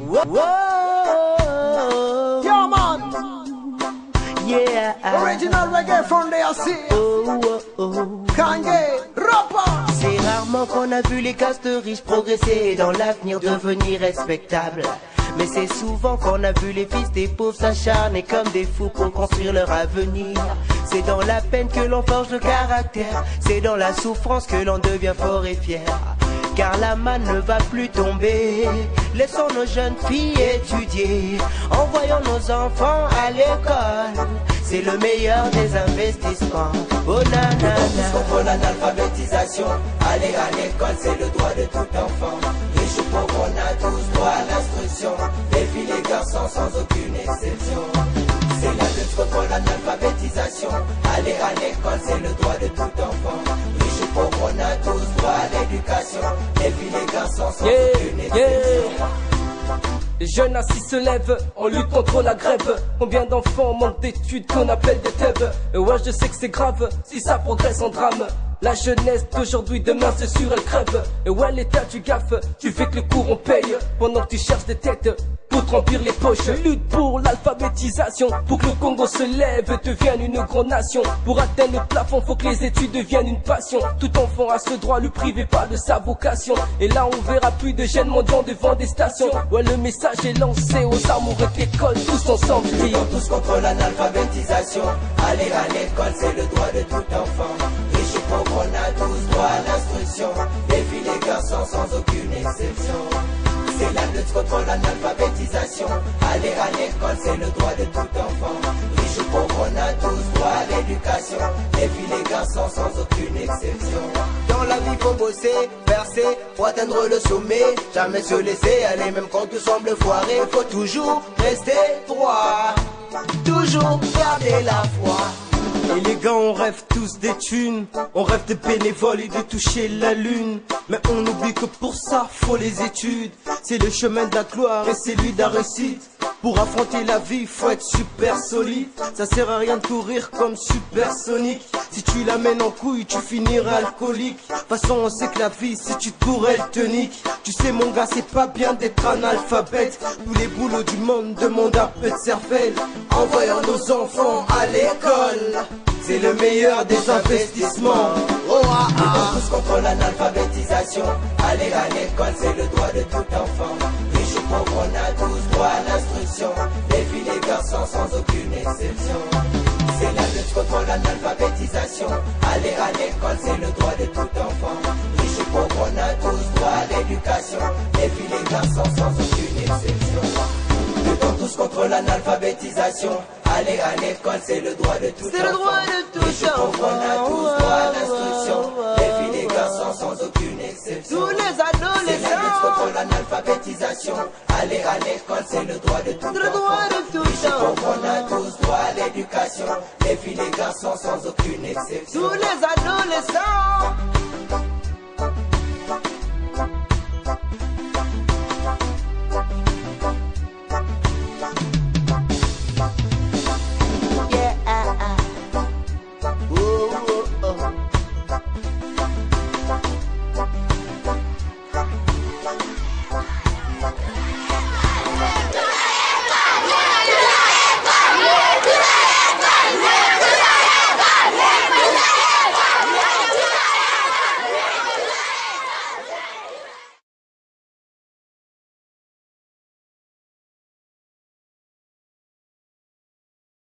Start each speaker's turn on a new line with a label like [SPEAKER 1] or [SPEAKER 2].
[SPEAKER 1] Whoa.
[SPEAKER 2] Yeah, man.
[SPEAKER 1] Yeah.
[SPEAKER 2] Original reggae from DRC. Kanye, rapper.
[SPEAKER 1] C'est rarement qu'on a vu les castes riches progresser et dans l'avenir devenir respectables. Mais c'est souvent qu'on a vu les fils des pauvres s'acharner comme des fous pour construire leur avenir. C'est dans la peine que l'on forge le caractère, c'est dans la souffrance que l'on devient fort et fier. Car la manne ne va plus tomber, laissons nos jeunes filles étudier, envoyons nos enfants à l'école, c'est le meilleur des investissements. Oh nanana.
[SPEAKER 3] Contre l'analphabétisation, aller à l'école c'est le droit de tout enfant. Riches ou pauvres, on a tous droit à l'instruction, les filles, les garçons sans aucune exception. C'est la lutte contre l'analphabétisation, aller à l'école c'est le droit de tout enfant. Riches ou pauvres, on a tous droit à l'éducation, les filles, les garçons sans aucune exception.
[SPEAKER 4] Les jeunes assis se lèvent, on lutte contre la grève. Combien d'enfants manquent d'études qu'on appelle des thèbes. Ouais, je sais que c'est grave, si ça progresse en drame. La jeunesse d'aujourd'hui, demain c'est sûr elle crève. Et ouais, l'état tu gaffes, tu fais que le cours on paye. Pendant que tu cherches des têtes pour te remplir les poches. Lutte pour l'alphabétisation, pour que le Congo se lève et devienne une grande nation. Pour atteindre le plafond, faut que les études deviennent une passion. Tout enfant a ce droit, le privé pas de sa vocation. Et là on verra plus de jeunes mendiants devant des stations. Ouais, le message est lancé aux amoureux de l'école, tous ensemble crions
[SPEAKER 3] tous contre l'analphabétisation, aller à l'école c'est le droit de tout enfant. Riches ou pauvres, on a tous droit à l'instruction, les filles, les garçons sans aucune exception. C'est la lutte contre l'analphabétisation, aller à l'école c'est le droit de tout enfant. Riches ou pauvres, on a tous droit à l'éducation, les filles, les garçons sans aucune exception.
[SPEAKER 1] Dans la vie faut bosser, percer, pour atteindre le sommet. Jamais se laisser aller même quand tout semble foiré. Faut toujours rester droit, toujours garder la foi.
[SPEAKER 4] Et les gars on rêve tous des thunes, on rêve des bénévoles et de toucher la lune. Mais on oublie que pour ça faut les études. C'est le chemin de la gloire et c'est lui de la réussite. Pour affronter la vie faut être super solide. Ça sert à rien de courir comme supersonique. Si tu l'amènes en couille tu finiras alcoolique. De toute façon on sait que la vie si tu cours elle te nique. Tu sais mon gars c'est pas bien d'être analphabète. Tous les boulots du monde demandent un peu de cervelle.
[SPEAKER 3] Envoyons nos enfants à l'école, c'est le meilleur des investissements.
[SPEAKER 1] Oh ah ah.
[SPEAKER 3] Tous contre l'analphabétisation, aller à l'école c'est le droit de tout enfant. Riches ou pauvres, on a tous droit à l'instruction, les filles, les garçons sans aucune exception. C'est la lutte contre l'analphabétisation, aller à l'école c'est le droit de tout enfant. Riches ou pauvres, on a tous droit à l'éducation, les filles, les garçons sans aucune exception. Luttons tous contre l'analphabétisation, aller à l'école c'est le droit de tout enfant.
[SPEAKER 1] C'est le droit de tout
[SPEAKER 3] Riches ou pauvres, on a tous droit à l'instruction, les filles, les garçons sans aucune exception.
[SPEAKER 1] Tous les
[SPEAKER 3] C'est la lutte
[SPEAKER 1] adolescents,
[SPEAKER 3] contre l'analphabétisation, aller à l'école c'est le droit de tout
[SPEAKER 1] c'est le droit
[SPEAKER 3] enfant.
[SPEAKER 1] de tout
[SPEAKER 3] Riches ou pauvres, on a
[SPEAKER 1] enfant.
[SPEAKER 3] tous droit à l'éducation, les filles, les garçons sans aucune exception.
[SPEAKER 1] Tous les adolescents.